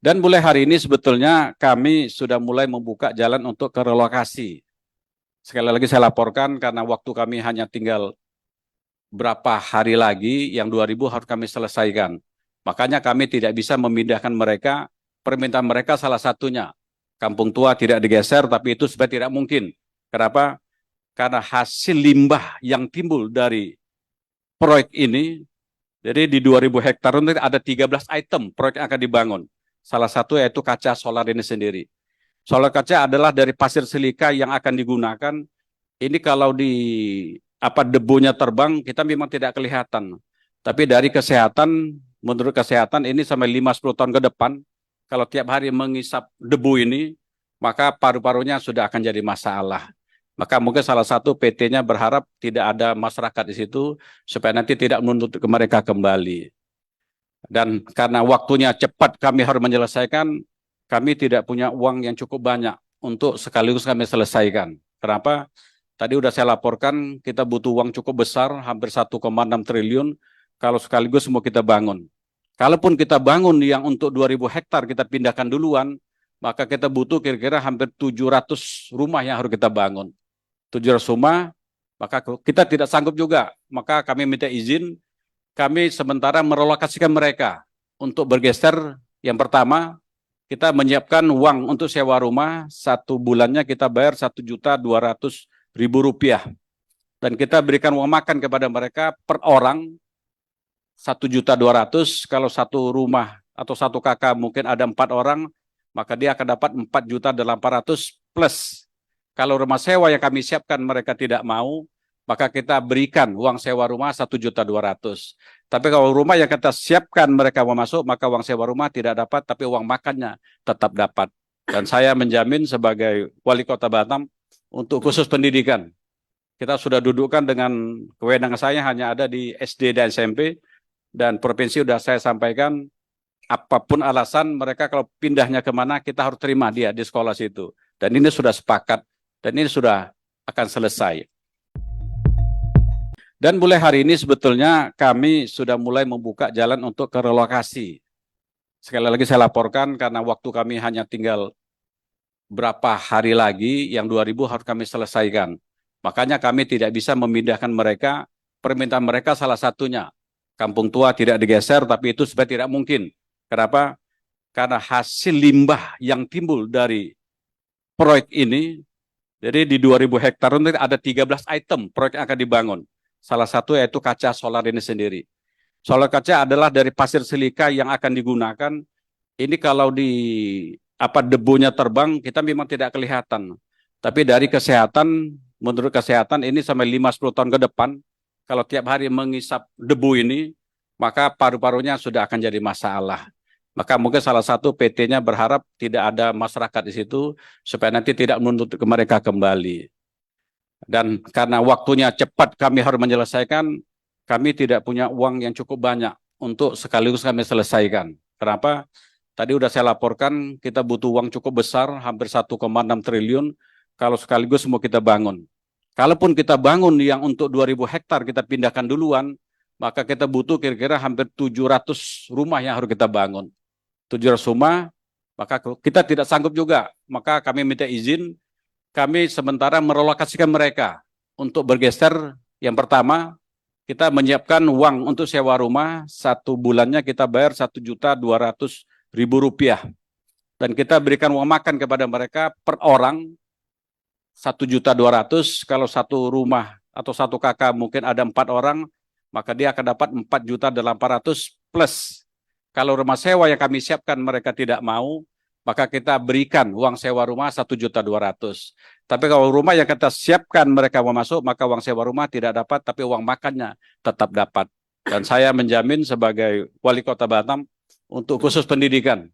Dan mulai hari ini sebetulnya kami sudah mulai membuka jalan untuk ke relokasi. Sekali lagi saya laporkan karena waktu kami hanya tinggal berapa hari lagi, yang 2.000 harus kami selesaikan. Makanya kami tidak bisa memindahkan mereka, permintaan mereka salah satunya. Kampung tua tidak digeser, tapi itu sebenarnya tidak mungkin. Kenapa? Karena hasil limbah yang timbul dari proyek ini, jadi di 2.000 hektar itu ada 13 item proyek yang akan dibangun. Salah satu yaitu kaca solar ini sendiri. Solar kaca adalah dari pasir silika yang akan digunakan. Ini kalau di debunya terbang, kita memang tidak kelihatan. Tapi dari kesehatan, menurut kesehatan ini sampai 5-10 tahun ke depan, kalau tiap hari mengisap debu ini, maka paru-parunya sudah akan jadi masalah. Maka mungkin salah satu PT-nya berharap tidak ada masyarakat di situ, supaya nanti tidak menuntut ke mereka kembali. Dan karena waktunya cepat kami harus menyelesaikan, kami tidak punya uang yang cukup banyak untuk sekaligus kami selesaikan. Kenapa? Tadi sudah saya laporkan, kita butuh uang cukup besar, hampir 1,6 triliun, kalau sekaligus mau kita bangun. Kalaupun kita bangun yang untuk 2.000 hektar kita pindahkan duluan, maka kita butuh kira-kira hampir 700 rumah yang harus kita bangun. 700 rumah, maka kita tidak sanggup juga. Maka kami minta izin, kami sementara merelokasikan mereka untuk bergeser. Yang pertama, kita menyiapkan uang untuk sewa rumah, 1 bulannya kita bayar Rp1.200.000. Dan kita berikan uang makan kepada mereka per orang 1.200.000. Kalau satu rumah atau satu kakak mungkin ada 4 orang, maka dia akan dapat 4.800.000 plus. Kalau rumah sewa yang kami siapkan mereka tidak mau, maka kita berikan uang sewa rumah 1.200.000. Tapi kalau rumah yang kita siapkan mereka mau masuk, maka uang sewa rumah tidak dapat, tapi uang makannya tetap dapat. Dan saya menjamin sebagai wali kota Batam, untuk khusus pendidikan, kita sudah dudukkan dengan kewenangan saya hanya ada di SD dan SMP, dan provinsi sudah saya sampaikan, apapun alasan mereka kalau pindahnya kemana, kita harus terima dia di sekolah situ. Dan ini sudah sepakat, dan ini sudah akan selesai. Dan mulai hari ini sebetulnya kami sudah mulai membuka jalan untuk ke relokasi. Sekali lagi saya laporkan karena waktu kami hanya tinggal berapa hari lagi, yang 2.000 harus kami selesaikan. Makanya kami tidak bisa memindahkan mereka, permintaan mereka salah satunya. Kampung tua tidak digeser, tapi itu sebenarnya tidak mungkin. Kenapa? Karena hasil limbah yang timbul dari proyek ini, jadi di 2.000 hektar itu ada 13 item proyek yang akan dibangun. Salah satu yaitu kaca solar ini sendiri. Solar kaca adalah dari pasir silika yang akan digunakan. Ini kalau di debunya terbang, kita memang tidak kelihatan. Tapi dari kesehatan, menurut kesehatan ini sampai 5-10 tahun ke depan, kalau tiap hari mengisap debu ini, maka paru-parunya sudah akan jadi masalah. Maka mungkin salah satu PT-nya berharap tidak ada masyarakat di situ, supaya nanti tidak menuntut ke mereka kembali. Dan karena waktunya cepat kami harus menyelesaikan, kami tidak punya uang yang cukup banyak untuk sekaligus kami selesaikan. Kenapa? Tadi sudah saya laporkan, kita butuh uang cukup besar, hampir 1,6 triliun, kalau sekaligus mau kita bangun. Kalaupun kita bangun yang untuk 2.000 hektar kita pindahkan duluan, maka kita butuh kira-kira hampir 700 rumah yang harus kita bangun. 700 rumah, maka kita tidak sanggup juga. Maka kami minta izin, kami sementara merelokasikan mereka untuk bergeser. Yang pertama, kita menyiapkan uang untuk sewa rumah, 1 bulannya kita bayar Rp1.200.000. Dan kita berikan uang makan kepada mereka per orang 1.200.000. Kalau satu rumah atau satu kakak mungkin ada 4 orang, maka dia akan dapat 4.800.000 plus. Kalau rumah sewa yang kami siapkan mereka tidak mau, maka kita berikan uang sewa rumah 1.200.000. Tapi kalau rumah yang kita siapkan mereka mau masuk, maka uang sewa rumah tidak dapat, tapi uang makannya tetap dapat. Dan saya menjamin sebagai wali kota Batam, untuk khusus pendidikan,